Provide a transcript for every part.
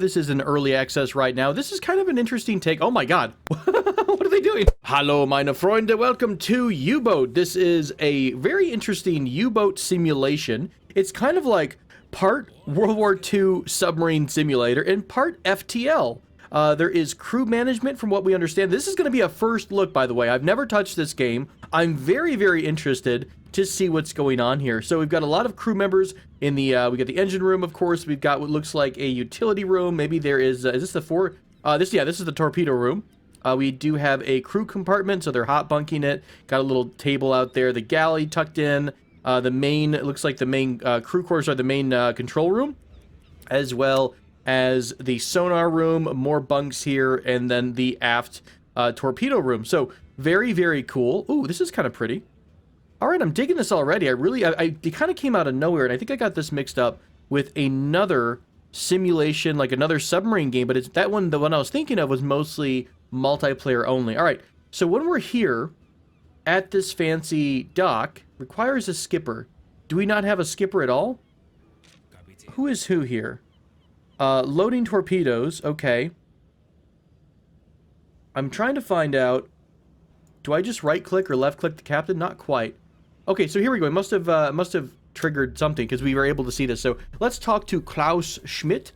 This is in early access right now. This is kind of an interesting take. Oh my god. What are they doing? Hallo meine Freunde, welcome to U-Boat. This is a very interesting U-Boat simulation. It's kind of like part World War II submarine simulator and part FTL. There is crew management from what we understand. This is going to be a first look, by the way. I've never touched this game. I'm very, very interested to see what's going on here. So we've got a lot of crew members in the, we got the engine room, of course. We've got what looks like a utility room. Maybe there is this the four? This is the torpedo room. We do have a crew compartment, so they're hot bunking it. Got a little table out there. The galley tucked in. The main, it looks like the main crew quarters are the main control room, as well as the sonar room, more bunks here, and then the aft torpedo room. So very, very cool. Ooh, this is kind of pretty. All right, I'm digging this already. It kind of came out of nowhere, and I think I got this mixed up with another simulation, like another submarine game, but it's that one, the one I was thinking of was mostly multiplayer only. All right, so when we're here at this fancy dock, requires a skipper. Do we not have a skipper at all? Who is who here? Loading torpedoes, okay. I'm trying to find out, do I just right-click or left-click the captain? Not quite. Okay, so here we go. It must have triggered something because we were able to see this. So let's talk to Klaus Schmidt.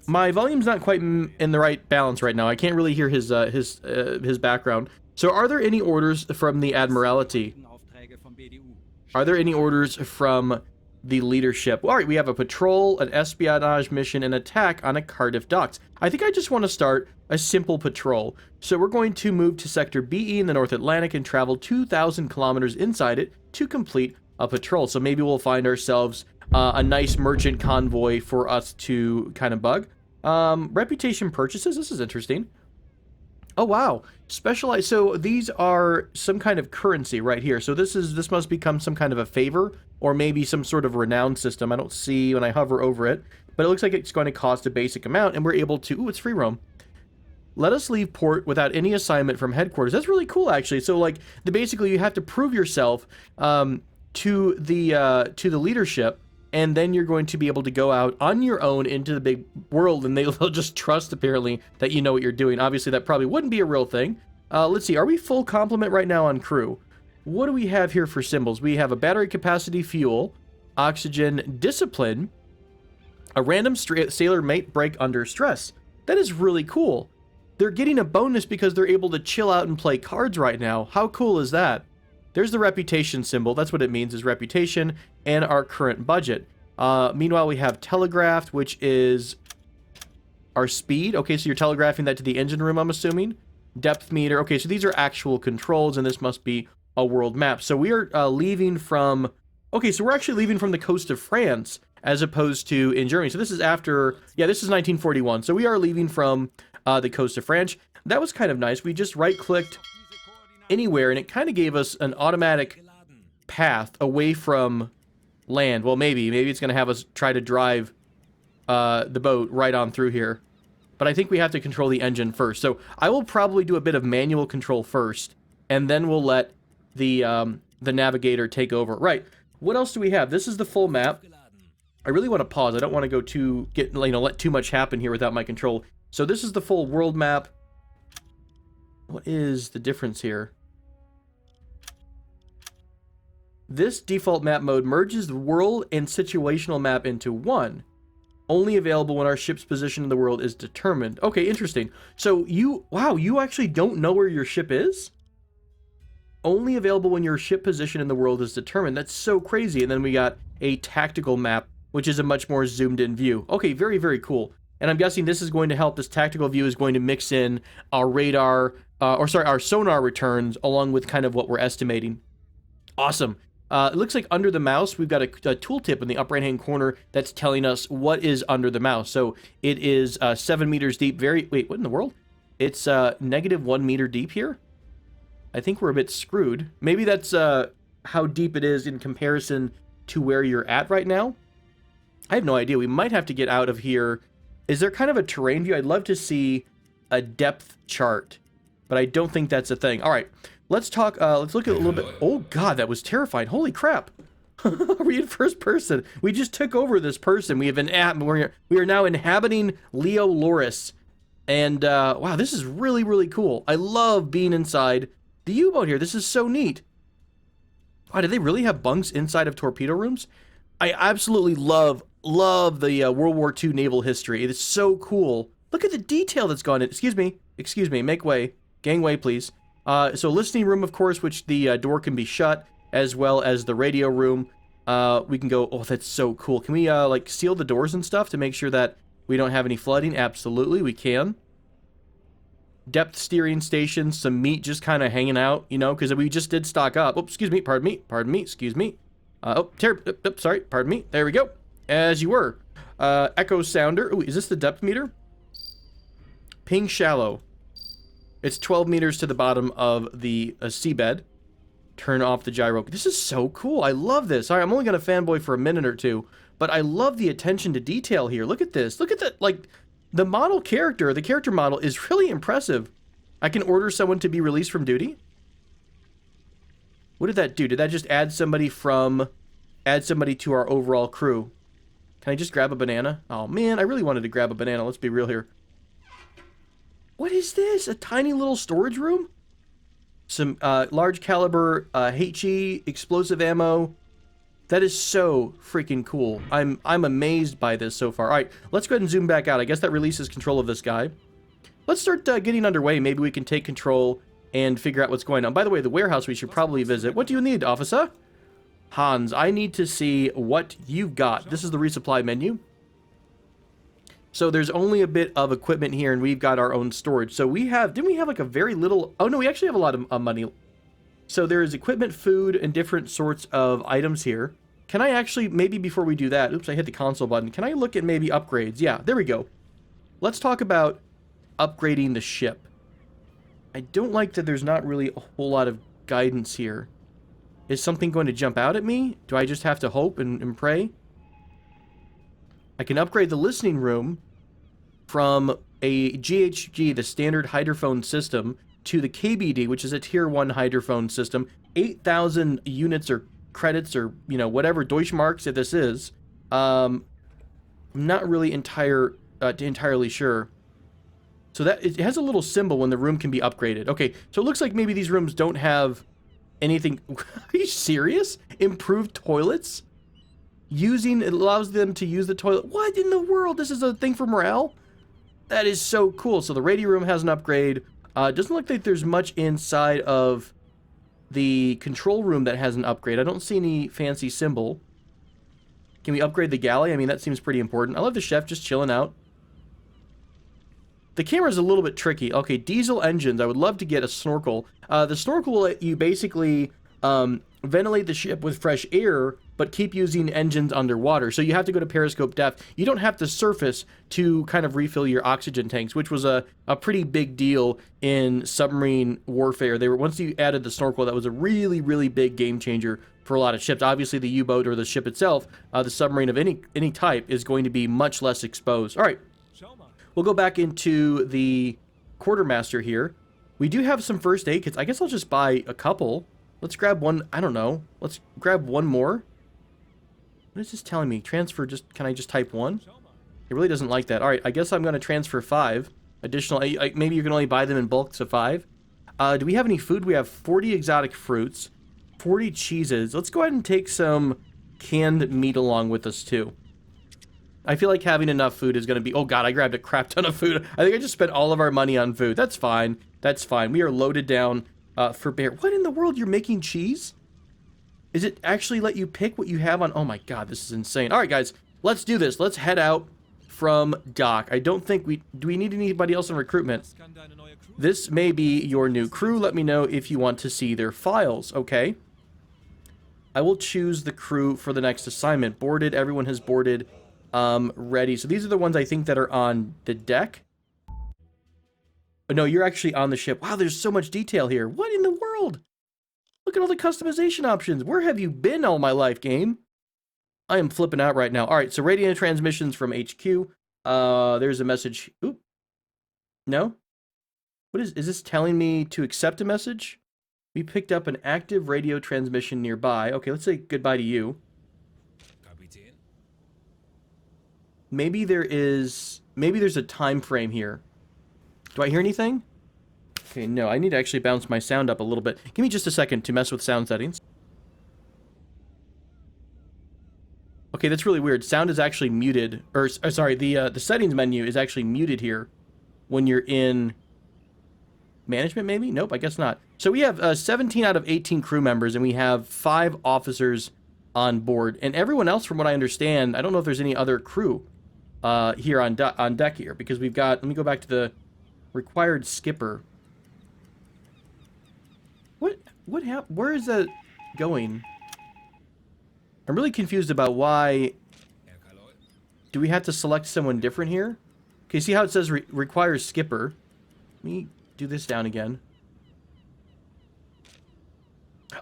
My volume's not quite in the right balance right now. I can't really hear his background. So are there any orders from the Admiralty? Are there any orders from the leadership? All right, we have a patrol, an espionage mission, and attack on a Cardiff docks. I think I just want to start a simple patrol. So we're going to move to Sector BE in the North Atlantic and travel 2,000 kilometers inside it to complete a patrol. So maybe we'll find ourselves a nice merchant convoy for us to kind of bug. Reputation purchases, this is interesting. Oh wow, specialized. So these are some kind of currency right here. So this must become some kind of a favor or maybe some sort of renown system. I don't see when I hover over it, but it looks like it's going to cost a basic amount, and we're able to. Ooh, it's free roam. Let us leave port without any assignment from headquarters. That's really cool, actually. So like, basically you have to prove yourself to the leadership. And then you're going to be able to go out on your own into the big world, and they'll just trust, apparently, that you know what you're doing. Obviously, that probably wouldn't be a real thing. Let's see. Are we full complement right now on crew? What do we have here for symbols? We have a battery capacity, fuel, oxygen, discipline, a random sailor mate break under stress. That is really cool. They're getting a bonus because they're able to chill out and play cards right now. How cool is that? There's the reputation symbol. That's what it means, is reputation, and our current budget. Meanwhile, we have telegraphed, which is our speed. Okay, so you're telegraphing that to the engine room, I'm assuming. Depth meter. Okay, so these are actual controls, and this must be a world map. So we are leaving from... Okay, so we're actually leaving from the coast of France, as opposed to in Germany. So this is after... Yeah, this is 1941. So we are leaving from the coast of France. That was kind of nice. We just right-clicked anywhere, and it kind of gave us an automatic path away from land. Well, maybe it's going to have us try to drive the boat right on through here, but I think we have to control the engine first. So I will probably do a bit of manual control first, and then we'll let the navigator take over. Right, what else do we have? This is the full map. I really want to pause. I don't want to go let too much happen here without my control. So this is the full world map. What is the difference here? This default map mode merges the world and situational map into one. Only available when our ship's position in the world is determined. Okay, interesting. So you actually don't know where your ship is? Only available when your ship position in the world is determined. That's so crazy. And then we got a tactical map, which is a much more zoomed in view. Okay, very, very cool. And I'm guessing this is going to help. This tactical view is going to mix in our radar, our sonar returns, along with kind of what we're estimating. Awesome. It looks like under the mouse, we've got a tooltip in the upper right-hand corner that's telling us what is under the mouse. So it is 7 meters deep. Wait, what in the world? It's -1 meter deep here. I think we're a bit screwed. Maybe that's how deep it is in comparison to where you're at right now. I have no idea. We might have to get out of here. Is there kind of a terrain view? I'd love to see a depth chart, but I don't think that's a thing. All right. Let's talk, let's look at a little bit. Oh god, that was terrifying. Holy crap. Are we in first person? We just took over this person. We are now inhabiting Leo Loris. And, wow, this is really, really cool. I love being inside the U-boat here. This is so neat. Wow, do they really have bunks inside of torpedo rooms? I absolutely love the World War II naval history. It is so cool. Look at the detail that's gone in. Excuse me, make way. Gangway, please. So listening room, of course, which the door can be shut, as well as the radio room. We can go, oh, that's so cool. Can we, like, seal the doors and stuff to make sure that we don't have any flooding? Absolutely, we can. Depth steering station, some meat just kind of hanging out, you know, because we just did stock up. Oh, excuse me, pardon me, excuse me. Sorry, pardon me. There we go. As you were. Echo sounder. Ooh, is this the depth meter? Ping shallow. It's 12 meters to the bottom of the seabed. Turn off the gyro. This is so cool. I love this. All right, I'm only going to fanboy for a minute or two, but I love the attention to detail here. Look at this. Look at that. Like, the model character, the character model is really impressive. I can order someone to be released from duty. What did that do? Did that just add somebody to our overall crew? Can I just grab a banana? Oh, man, I really wanted to grab a banana. Let's be real here. What is this? A tiny little storage room? Some large caliber HE explosive ammo. That is so freaking cool. I'm amazed by this so far. All right, let's go ahead and zoom back out. I guess that releases control of this guy. Let's start getting underway. Maybe we can take control and figure out what's going on. By the way, the warehouse we should probably visit. What do you need, officer? Hans, I need to see what you've got. This is the resupply menu. So there's only a bit of equipment here, and we've got our own storage. So we have, didn't we have like a very little, oh no, we actually have a lot of money. So there is equipment, food, and different sorts of items here. Can I actually, maybe before we do that, oops, I hit the console button. Can I look at maybe upgrades? Yeah, there we go. Let's talk about upgrading the ship. I don't like that there's not really a whole lot of guidance here. Is something going to jump out at me? Do I just have to hope and pray? I can upgrade the listening room from a GHG, the standard hydrophone system, to the KBD, which is a tier 1 hydrophone system. 8,000 units or credits or, you know, whatever Deutschmarks if this is. I'm not really entirely sure. So that it has a little symbol when the room can be upgraded. Okay, so it looks like maybe these rooms don't have anything. Are you serious? Improved toilets? It allows them to use the toilet. What in the world? This is a thing for morale? That is so cool. So the radio room has an upgrade. Doesn't look like there's much inside of the control room that has an upgrade. I don't see any fancy symbol. Can we upgrade the galley? I mean, that seems pretty important. I love the chef just chilling out. The camera's a little bit tricky. Okay, diesel engines. I would love to get a snorkel. The snorkel will let you basically ventilate the ship with fresh air, but keep using engines underwater. So you have to go to periscope depth. You don't have to surface to kind of refill your oxygen tanks, which was a pretty big deal in submarine warfare. Once you added the snorkel, that was a really, really big game changer for a lot of ships. Obviously, the U-boat or the ship itself, the submarine of any type, is going to be much less exposed. All right. We'll go back into the quartermaster here. We do have some first aid kits. I guess I'll just buy a couple. Let's grab one. I don't know. Let's grab one more. What is this telling me? Transfer, can I just type 1? It really doesn't like that. All right, I guess I'm going to transfer 5 additional. Maybe you can only buy them in bulk, so 5. Do we have any food? We have 40 exotic fruits, 40 cheeses. Let's go ahead and take some canned meat along with us, too. I feel like having enough food is going to be... Oh, God, I grabbed a crap ton of food. I think I just spent all of our money on food. That's fine. That's fine. We are loaded down for bear. What in the world? You're making cheese? Is it actually let you pick what you have on... Oh, my God, this is insane. All right, guys, let's do this. Let's head out from dock. I don't think we... Do we need anybody else in recruitment? This may be your new crew. Let me know if you want to see their files, okay? I will choose the crew for the next assignment. Boarded. Everyone has boarded. Ready. So these are the ones I think that are on the deck. Oh, no, you're actually on the ship. Wow, there's so much detail here. What in the world? Look at all the customization options. Where have you been all my life, game? I am flipping out right now. All right, so radio transmissions from HQ. There's a message. Oop. No? What is this telling me to accept a message? We picked up an active radio transmission nearby. Okay, let's say goodbye to you. maybe there's a time frame here. Do I hear anything? Okay, no, I need to actually bounce my sound up a little bit. Give me just a second to mess with sound settings. Okay, that's really weird. Sound is actually muted, or sorry, the settings menu is actually muted here when you're in management, maybe? Nope, I guess not. So we have 17 out of 18 crew members, and we have 5 officers on board. And everyone else, from what I understand, I don't know if there's any other crew here on deck here, because we've got, let me go back to the required skipper. What happened? Where is that going? I'm really confused about why. Do we have to select someone different here? Okay, see how it says requires skipper? Let me do this down again.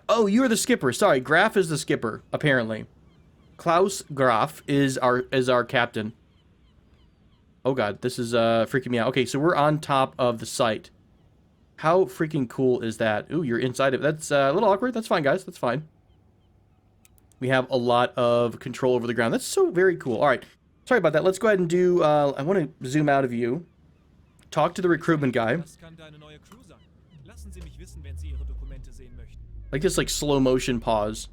Oh, you're the skipper. Sorry, Graf is the skipper, apparently. Klaus Graf is our captain. Oh god, this is freaking me out. Okay, so we're on top of the site. How freaking cool is that? Ooh, you're inside of it. That's a little awkward. That's fine, guys. That's fine. We have a lot of control over the ground. That's so very cool. All right. Sorry about that. Let's go ahead and do... I want to zoom out of you. Talk to the recruitment guy. Like this, like, slow motion pause.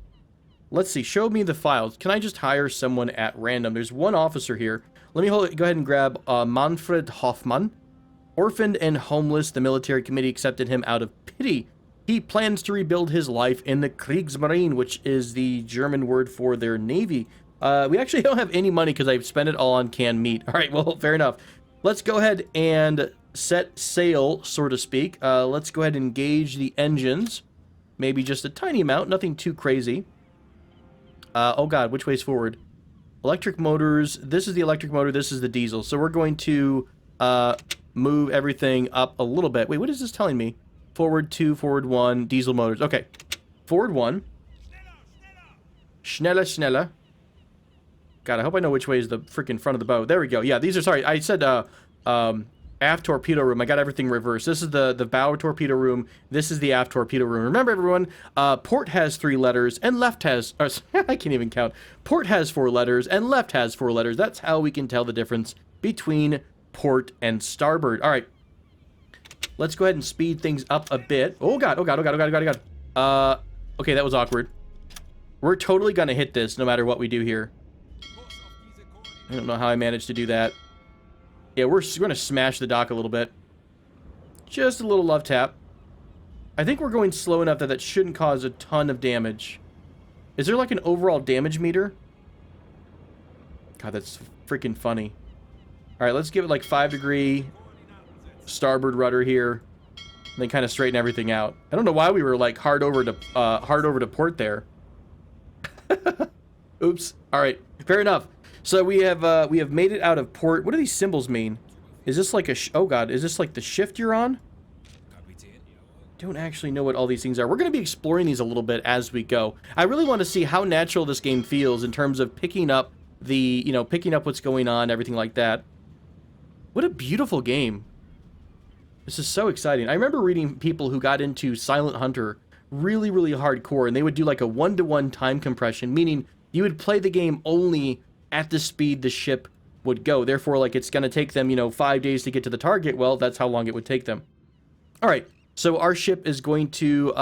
Let's see. Show me the files. Can I just hire someone at random? There's one officer here. Let me go ahead and grab Manfred Hoffmann. Orphaned and homeless, the military committee accepted him out of pity. He plans to rebuild his life in the Kriegsmarine, which is the German word for their navy. We actually don't have any money because I've spent it all on canned meat. All right, well, fair enough. Let's go ahead and set sail, so to speak. Let's go ahead and engage the engines. Maybe just a tiny amount, nothing too crazy. Oh god, which way's forward? Electric motors. This is the electric motor, this is the diesel. So we're going to move everything up a little bit. Wait, what is this telling me? Forward 2, forward 1, diesel motors. Okay. Forward 1. Schneller, schneller. God, I hope I know which way is the freaking front of the boat. There we go. Yeah, these are, sorry, I said aft torpedo room. I got everything reversed. This is the bow torpedo room. This is the aft torpedo room. Remember, everyone, port has 3 letters and left has... I can't even count. Port has 4 letters and left has 4 letters. That's how we can tell the difference between port and starboard. All right. Let's go ahead and speed things up a bit. Oh god, oh god, oh god, oh god, oh god, oh god. Okay, that was awkward. We're totally gonna hit this no matter what we do here. I don't know how I managed to do that. Yeah, we're gonna smash the dock a little bit. Just a little love tap. I think we're going slow enough that that shouldn't cause a ton of damage. Is there like an overall damage meter? God, that's freaking funny. Alright, let's give it like 5-degree starboard rudder here. And then kind of straighten everything out. I don't know why we were like hard over to port there. Oops. Alright, fair enough. So we have made it out of port. What do these symbols mean? Is this like a oh god, is this like the shift you're on? Don't actually know what all these things are. We're going to be exploring these a little bit as we go. I really want to see how natural this game feels in terms of picking up the, you know, picking up what's going on, everything like that. What a beautiful game. This is so exciting. I remember reading people who got into Silent Hunter really, really hardcore, and they would do like a 1-to-1 time compression, meaning you would play the game only at the speed the ship would go. Therefore, like, it's going to take them, you know, 5 days to get to the target. Well, that's how long it would take them. All right, so our ship is going to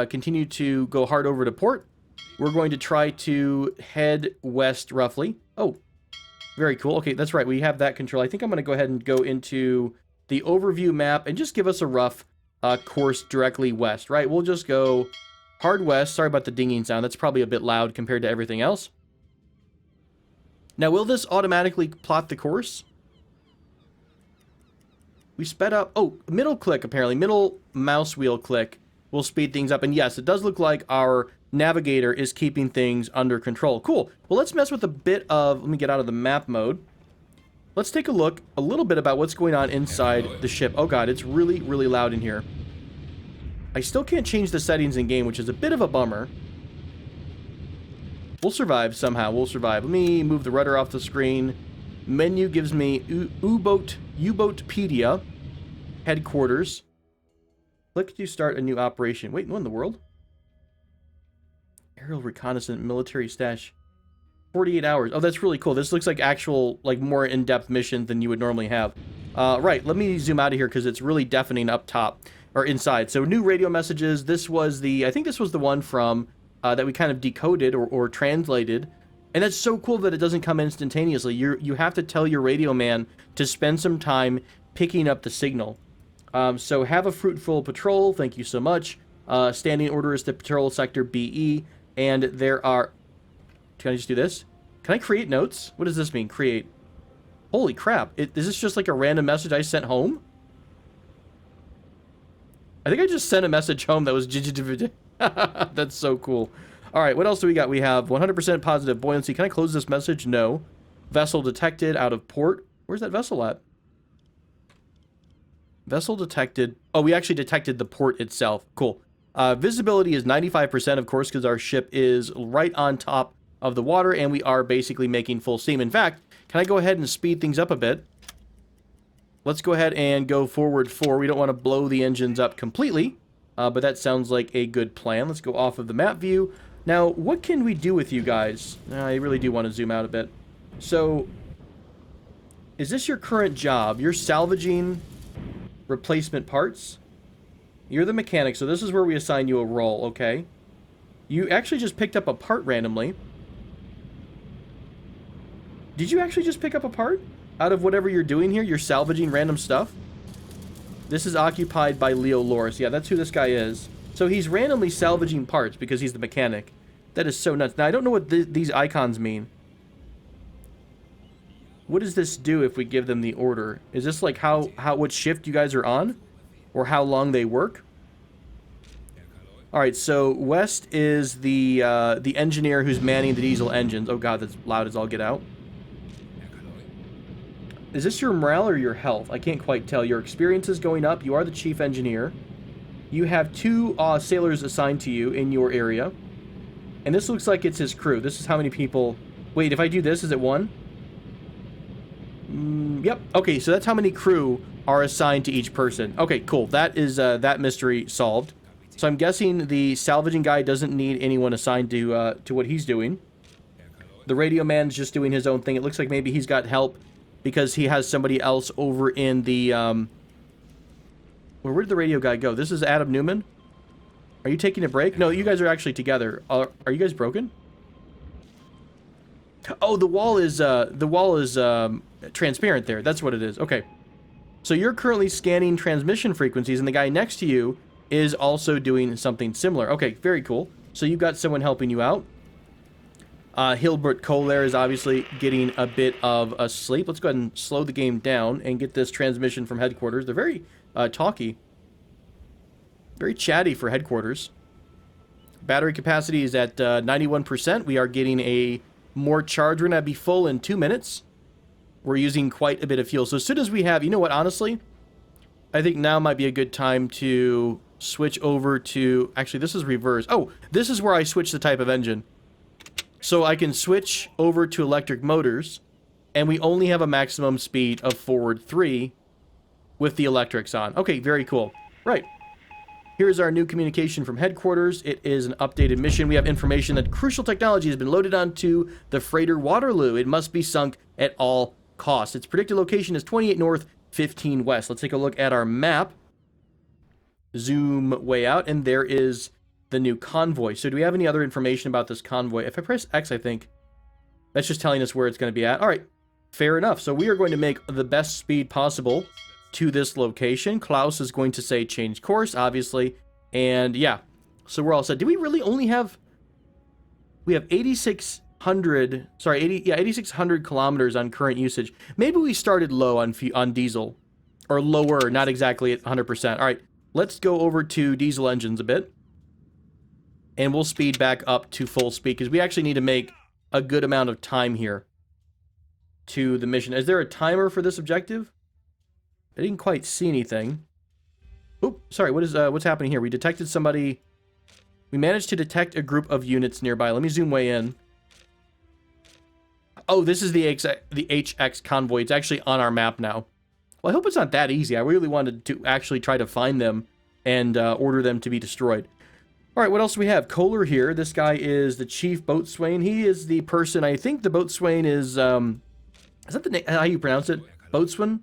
continue to go hard over to port. We're going to try to head west, roughly. Oh, very cool. Okay, that's right. We have that control. I think I'm going to go ahead and go into the overview map and just give us a rough course directly west, right? We'll just go hard west. Sorry about the dinging sound. That's probably a bit loud compared to everything else. Now, will this automatically plot the course? We sped up. Oh, middle click, apparently. Middle mouse wheel click will speed things up. And yes, it does look like our navigator is keeping things under control. Cool. Well, let's mess with a bit of... Let me get out of the map mode. Let's take a look a little bit about what's going on inside the ship. Oh god, it's really, really loud in here. I still can't change the settings in game, which is a bit of a bummer. We'll survive somehow. We'll survive. Let me move the rudder off the screen. Menu gives me UBOATpedia. Headquarters. Click to start a new operation. Wait, what in the world? Aerial reconnaissance military stash. 48 hours. Oh, that's really cool. This looks like actual, like, more in-depth missions than you would normally have. Right, let me zoom out of here because it's really deafening up top, or inside. So, new radio messages. This was the, I think this was the one from, that we kind of decoded or translated. And that's so cool that it doesn't come instantaneously. You have to tell your radio man to spend some time picking up the signal. So, have a fruitful patrol. Thank you so much. Standing order is to patrol sector BE. And there are... Can I just do this? Can I create notes? What does this mean? Create. Holy crap. Is this just like a random message I sent home? I think I just sent a message home that was... That's so cool. Alright, what else do we got? We have 100% positive buoyancy. Can I close this message? No. Vessel detected out of port. Where's that vessel at? Vessel detected. Oh, we actually detected the port itself. Cool. Visibility is 95%, of course, because our ship is right on top of the water, and we are basically making full steam. In fact, can I go ahead and speed things up a bit? Let's go ahead and go forward 4. We don't want to blow the engines up completely, but that sounds like a good plan. Let's go off of the map view. Now, what can we do with you guys? I really do want to zoom out a bit. So, is this your current job? You're salvaging replacement parts? You're the mechanic, so this is where we assign you a role, okay? You actually just picked up a part randomly. Did you actually just pick up a part? Out of whatever you're doing here, you're salvaging random stuff? This is occupied by Leo Loris. Yeah, that's who this guy is. So he's randomly salvaging parts because he's the mechanic. That is so nuts. Now, I don't know what these icons mean. What does this do if we give them the order? Is this like what shift you guys are on? Or how long they work? Alright, so West is the engineer who's manning the diesel engines. Oh god, that's loud as all get out. Is this your morale or your health? I can't quite tell. Your experience is going up. You are the chief engineer. You have 2 sailors assigned to you in your area. And this looks like it's his crew. This is how many people... Wait, if I do this, is it 1? Yep. Okay, so that's how many crew are assigned to each person. Okay, cool. That is that mystery solved. So I'm guessing the salvaging guy doesn't need anyone assigned to what he's doing. The radio man's just doing his own thing. It looks like maybe he's got help because he has somebody else over in the... where did the radio guy go? This is Adam Newman? Are you taking a break? No, you guys are actually together. Are you guys broken? Oh, the wall is transparent there. That's what it is. Okay. So you're currently scanning transmission frequencies, and the guy next to you is also doing something similar. Okay, very cool. So you've got someone helping you out. Hilbert Kohler is obviously getting a bit of a sleep. Let's go ahead and slow the game down and get this transmission from headquarters. They're very talky. Very chatty for headquarters. Battery capacity is at 91%. We are getting a more charge. We're going to be full in 2 minutes. We're using quite a bit of fuel. So as soon as we have... You know what, honestly? I think now might be a good time to switch over to... Actually, this is reverse. Oh, this is where I switch the type of engine. So I can switch over to electric motors, and we only have a maximum speed of forward 3 with the electrics on. Okay, very cool. Right. Here's our new communication from headquarters. It is an updated mission. We have information that crucial technology has been loaded onto the freighter Waterloo. It must be sunk at all costs. Its predicted location is 28 north, 15 west. Let's take a look at our map. Zoom way out, and there is the new convoy. So do we have any other information about this convoy? If I press X, I think that's just telling us where it's going to be at. All right, fair enough. So we are going to make the best speed possible to this location. Klaus is going to say change course, obviously. And yeah, so we're all set. Do we really only have... We have 8,600... Sorry, 8,600 kilometers on current usage. Maybe we started low on diesel. Or lower, not exactly at 100%. All right, let's go over to diesel engines a bit. And we'll speed back up to full speed, because we actually need to make a good amount of time here to the mission. Is there a timer for this objective? I didn't quite see anything. Oop, sorry, what's happening here? We detected somebody. We managed to detect a group of units nearby. Let me zoom way in. Oh, this is the HX convoy. It's actually on our map now. Well, I hope it's not that easy. I really wanted to actually try to find them and order them to be destroyed. All right, what else do we have? Kohler here. This guy is the chief boatswain. He is the person, I think the boatswain is that the name, how you pronounce it? Boatswain?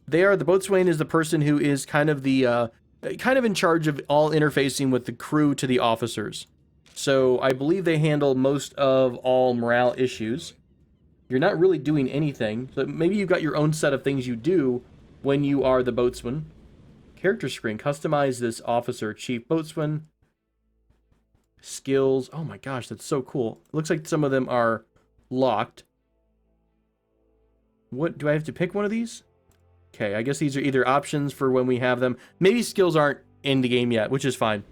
The boatswain is the person who is kind of the, kind of in charge of all interfacing with the crew to the officers. So I believe they handle most of all morale issues. You're not really doing anything. So maybe you've got your own set of things you do when you are the boatswain. Character screen. Customize this officer. Chief boatswain. Skills. Oh my gosh, that's so cool. It looks like some of them are locked. What, do I have to pick one of these? Okay, I guess these are either options for when we have them. Maybe skills aren't in the game yet, which is fine.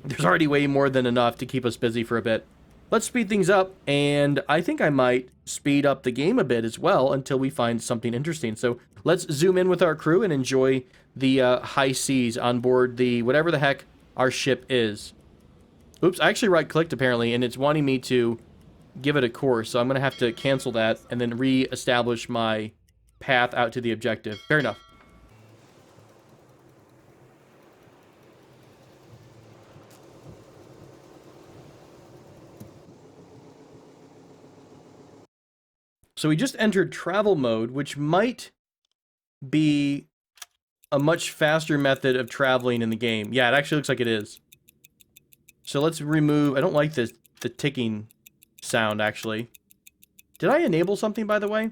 There's already way more than enough to keep us busy for a bit. Let's speed things up, and I think I might speed up the game a bit as well until we find something interesting. So let's zoom in with our crew and enjoy the high seas on board the whatever the heck our ship is. Oops, I actually right-clicked apparently, and it's wanting me to give it a course, so I'm going to have to cancel that and then re-establish my path out to the objective. Fair enough. So we just entered travel mode, which might be a much faster method of traveling in the game. Yeah, it actually looks like it is. So let's remove... I don't like the ticking sound, actually. Did I enable something, by the way?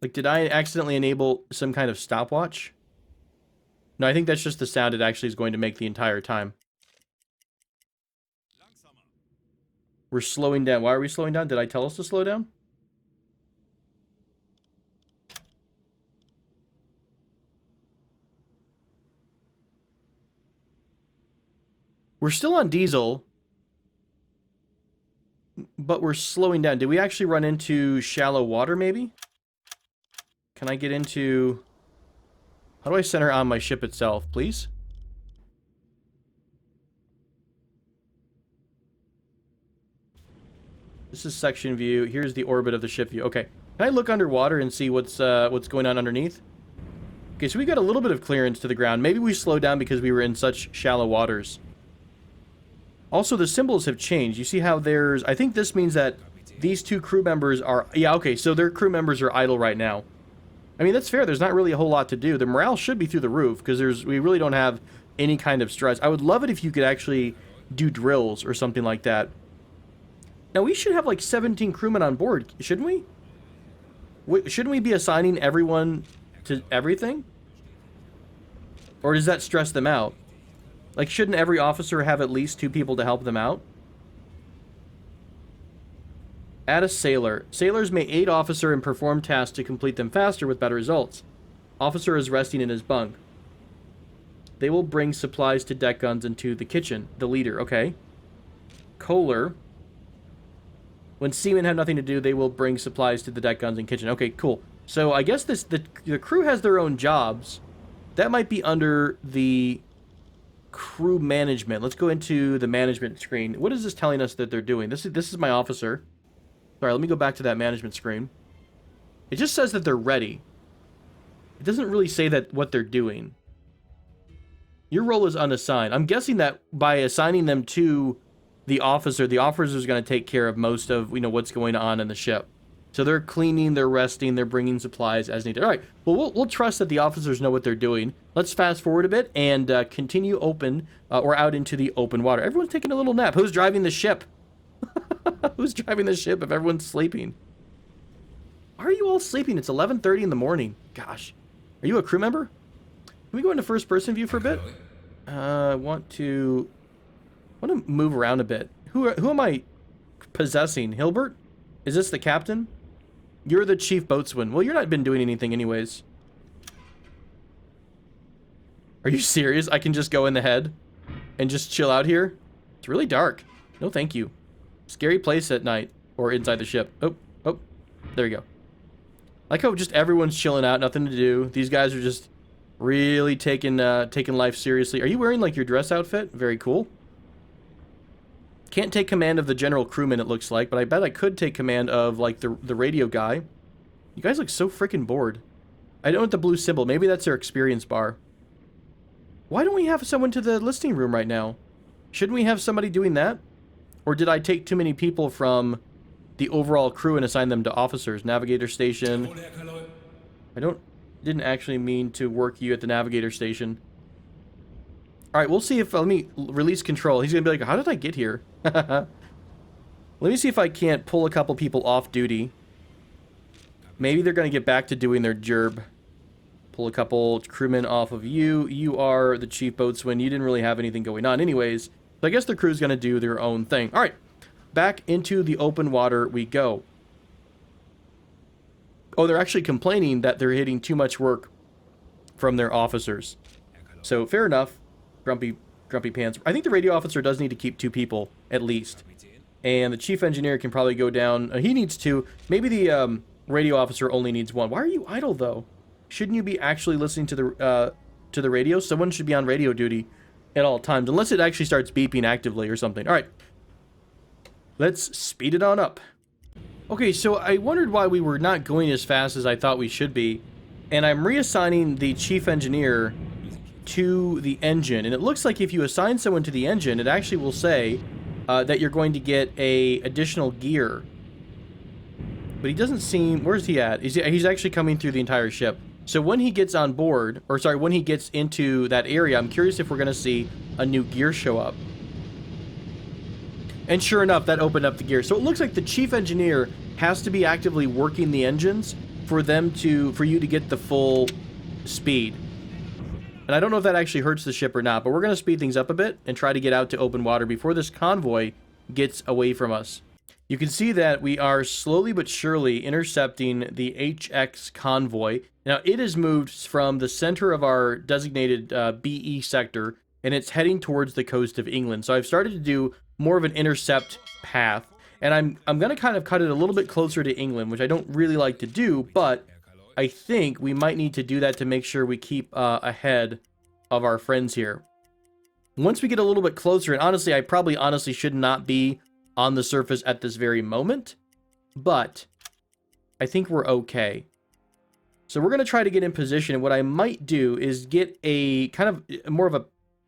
Like, did I accidentally enable some kind of stopwatch? No, I think that's just the sound it actually is going to make the entire time. We're slowing down. Why are we slowing down? Did I tell us to slow down? We're still on diesel, but we're slowing down. Did we actually run into shallow water, maybe? Can I get into... How do I center on my ship itself, please? This is section view. Here's the orbit of the ship view. Okay. Can I look underwater and see what's going on underneath? Okay, so we got a little bit of clearance to the ground. Maybe we slowed down because we were in such shallow waters. Also, the symbols have changed. You see how there's... I think this means that these two crew members are... Yeah, okay, so their crew members are idle right now. I mean, that's fair. There's not really a whole lot to do. The morale should be through the roof, because we really don't have any kind of stress. I would love it if you could actually do drills or something like that. Now, we should have like 17 crewmen on board, shouldn't we? Shouldn't we be assigning everyone to everything? Or does that stress them out? Like, shouldn't every officer have at least 2 people to help them out? Add a sailor. Sailors may aid officer and perform tasks to complete them faster with better results. Officer is resting in his bunk. They will bring supplies to deck guns and to the kitchen. The leader, okay. Kohler. When seamen have nothing to do, they will bring supplies to the deck guns and kitchen. Okay, cool. So I guess the crew has their own jobs. That might be under the crew management. Let's go into the management screen. What is this telling us that they're doing? This is my officer. Sorry, let me go back to that management screen. It just says that they're ready. It doesn't really say that what they're doing. Your role is unassigned. I'm guessing that by assigning them to the officer is going to take care of most of, what's going on in the ship. So they're cleaning, they're resting, they're bringing supplies as needed. All right, well, we'll trust that the officers know what they're doing. Let's fast forward a bit and continue open or out into the open water. Everyone's taking a little nap. Who's driving the ship? Who's driving the ship if everyone's sleeping? Why are you all sleeping? It's 11:30 in the morning. Gosh. Are you a crew member? Can we go into first-person view for a bit? I want to move around a bit. Who am I possessing? Hilbert? Is this the captain? You're the chief boatswain. Well, you're not been doing anything anyways. Are you serious? I can just go in the head and just chill out here? It's really dark. No, thank you. Scary place at night or inside the ship. Oh, there you go. Like how just everyone's chilling out, nothing to do. These guys are just really taking life seriously. Are you wearing like your dress outfit? Very cool. Can't take command of the general crewman, it looks like, but I bet I could take command of like the radio guy. You guys look so freaking bored. I don't want the blue symbol. Maybe that's their experience bar. Why don't we have someone to the listing room right now? Shouldn't we have somebody doing that? Or did I take too many people from the overall crew and assign them to officers? Navigator station. Didn't actually mean to work you at the navigator station. All right, we'll see if, let me release control. He's gonna be like, how did I get here? Let me see if I can't pull a couple people off duty. Maybe they're gonna get back to doing their gerb. Pull a couple crewmen off of you. You are the chief boatswain. You didn't really have anything going on anyways. So I guess the crew's gonna do their own thing. All right, back into the open water we go. Oh, they're actually complaining that they're hitting too much work from their officers. So fair enough, grumpy pants. I think the radio officer does need to keep 2 people at least, and the chief engineer can probably go down. He needs 2. Maybe the radio officer only needs 1. Why are you idle though? Shouldn't you be actually listening to the radio? Someone should be on radio duty at all times, unless it actually starts beeping actively or something. All right, let's speed it on up. Okay, so I wondered why we were not going as fast as I thought we should be, and I'm reassigning the chief engineer to the engine, and it looks like if you assign someone to the engine, it actually will say that you're going to get a additional gear. But he doesn't seem... Where's he at? He's actually coming through the entire ship. So when he gets on board, or sorry, when he gets into that area, I'm curious if we're going to see a new gear show up. And sure enough, that opened up the gear. So it looks like the chief engineer has to be actively working the engines for you to get the full speed. And I don't know if that actually hurts the ship or not, but we're going to speed things up a bit and try to get out to open water before this convoy gets away from us. You can see that we are slowly but surely intercepting the HX convoy. Now, it has moved from the center of our designated BE sector, and it's heading towards the coast of England. So I've started to do more of an intercept path, and I'm going to kind of cut it a little bit closer to England, which I don't really like to do, but I think we might need to do that to make sure we keep ahead of our friends here. Once we get a little bit closer, and honestly, I probably honestly should not be on the surface at this very moment, but I think we're okay. So we're going to try to get in position, and what I might do is get a kind of more of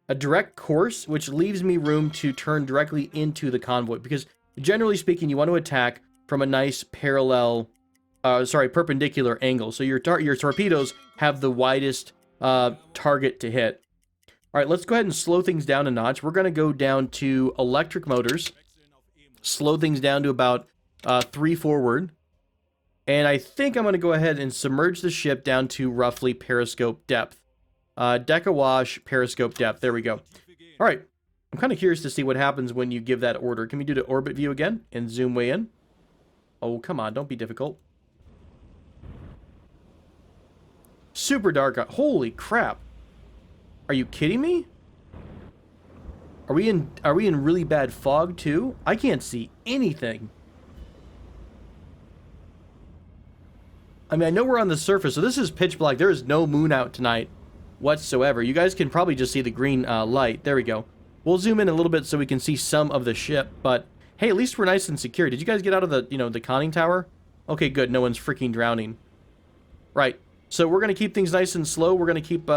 a direct course, which leaves me room to turn directly into the convoy, because generally speaking, you want to attack from a nice perpendicular angle, so your torpedoes have the widest target to hit. All right, let's go ahead and slow things down a notch. We're going to go down to electric motors, slow things down to about 3 forward, and I think I'm going to go ahead and submerge the ship down to roughly periscope depth. Deck awash, periscope depth. There we go. All right, I'm kind of curious to see what happens when you give that order. Can we do the orbit view again and zoom way in? Oh, come on, don't be difficult. Super dark. Holy crap. Are you kidding me? Are we in really bad fog too? I can't see anything. I mean, I know we're on the surface, so this is pitch black. There is no moon out tonight whatsoever. You guys can probably just see the green light. There we go. We'll zoom in a little bit so we can see some of the ship, but hey, at least we're nice and secure. Did you guys get out of the, the conning tower? Okay, good. No one's freaking drowning. Right. So we're going to keep things nice and slow. We're going to keep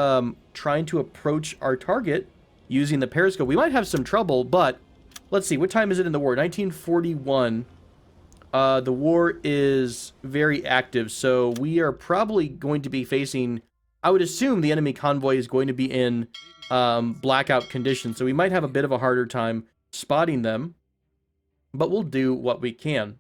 trying to approach our target using the periscope. We might have some trouble, but let's see. What time is it in the war? 1941. The war is very active, so we are probably going to be facing... I would assume the enemy convoy is going to be in blackout conditions, so we might have a bit of a harder time spotting them, but we'll do what we can.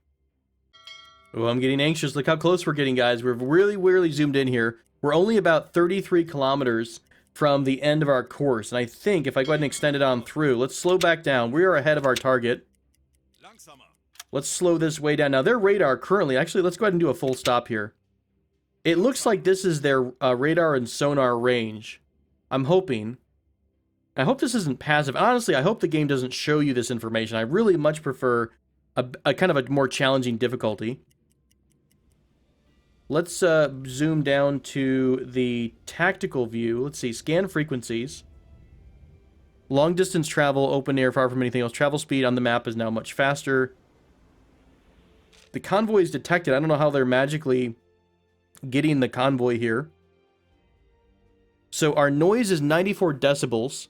Oh, I'm getting anxious. Look how close we're getting, guys. We're really zoomed in here. We're only about 33 kilometers from the end of our course, and I think if I go ahead and extend it on through, let's slow back down. We are ahead of our target. Let's slow this way down. Now, their radar currently... Actually, let's go ahead and do a full stop here. It looks like this is their radar and sonar range. I'm hoping. I hope this isn't passive. Honestly, I hope the game doesn't show you this information. I really much prefer a kind of a more challenging difficulty. Let's zoom down to the tactical view. Let's see. Scan frequencies. Long distance travel, open air, far from anything else. Travel speed on the map is now much faster. The convoy is detected. I don't know how they're magically getting the convoy here. So our noise is 94 decibels.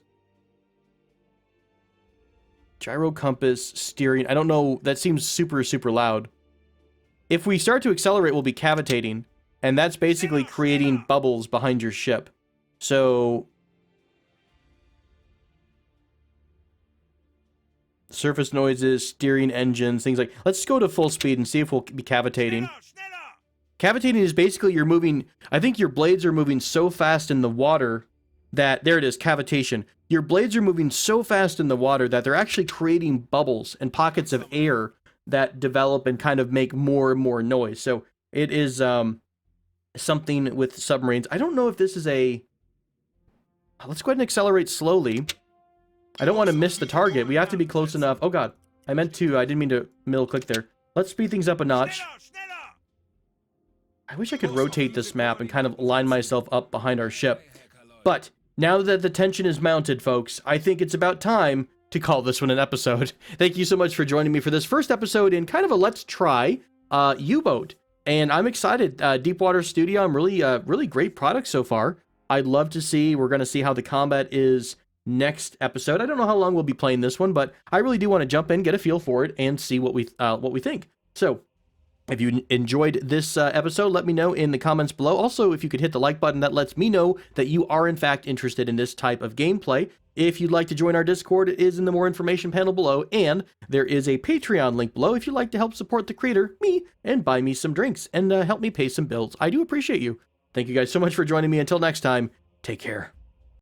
Gyro compass, steering. I don't know. That seems super, super loud. If we start to accelerate, we'll be cavitating. And that's basically creating bubbles behind your ship. So... surface noises, steering engines, things like... let's go to full speed and see if we'll be cavitating. Cavitating is basically you're moving... I think your blades are moving so fast in the water that... there it is, cavitation. Your blades are moving so fast in the water that they're actually creating bubbles and pockets of air that develop and kind of make more and more noise. So it is something with submarines. I don't know if this is a... let's go ahead and accelerate slowly. I don't want to miss the target. We have to be close enough. Oh god, I didn't mean to middle click there. Let's speed things up a notch. I wish I could rotate this map and kind of line myself up behind our ship. But now that the tension is mounted, folks, I think it's about time to call this one an episode. Thank you so much for joining me for this first episode in kind of a let's try U-boat. And I'm excited. Deepwater Studio, I'm really great product so far. I'd love to see, we're going to see how the combat is next episode. I don't know how long we'll be playing this one, but I really do want to jump in, get a feel for it, and see what we think. So, if you enjoyed this episode, let me know in the comments below. Also, if you could hit the like button, that lets me know that you are in fact interested in this type of gameplay. If you'd like to join our Discord, it is in the more information panel below, and there is a Patreon link below if you'd like to help support the creator, me, and buy me some drinks, and help me pay some bills. I do appreciate you. Thank you guys so much for joining me. Until next time, take care.